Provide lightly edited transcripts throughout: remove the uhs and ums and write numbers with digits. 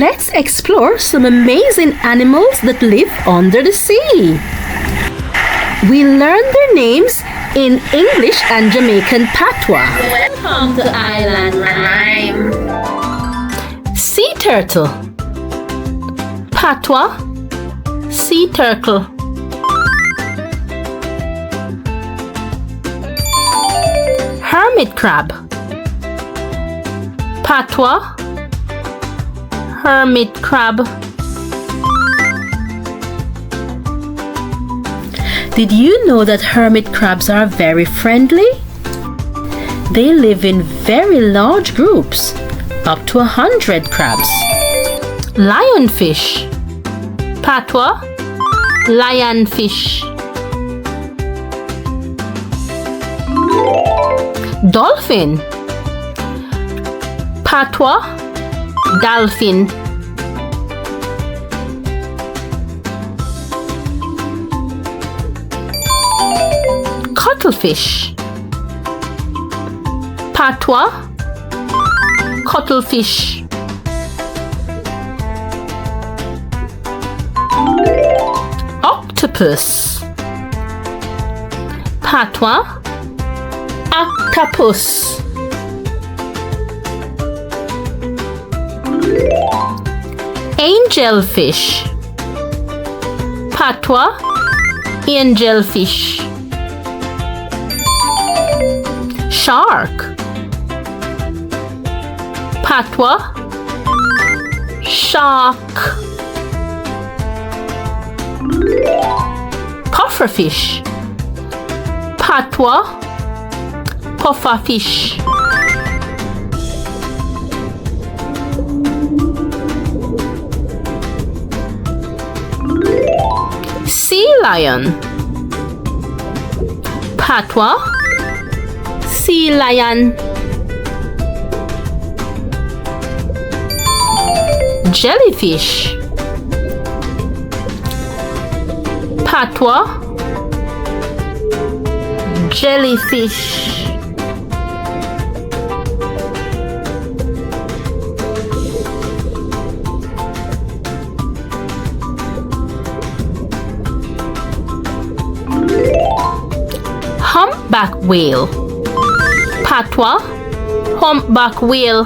Let's explore some amazing animals that live under the sea. We learn their names in English and Jamaican Patois. Welcome to Island Rhyme. Sea turtle. Patois, sea turtle. Hermit crab. Patois, hermit crab. Did you know that hermit crabs are very friendly? They live in very large groups, up to 100 crabs. Lionfish. Patois, lionfish. Dolphin. Patois, dolphin. Cuttlefish. Patois, cuttlefish. Octopus. Patois, octopus. Angelfish. Patois, angelfish. Shark. Patois, shark. Pufferfish. Patois, pufferfish. Sea lion. Patois, sea lion. Jellyfish. Patois, jellyfish. Humpback whale. Patois, humpback whale.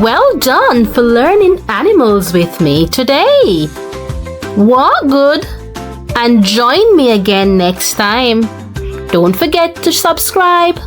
Well done for learning animals with me today. What good? And join me again next time. Don't forget to subscribe.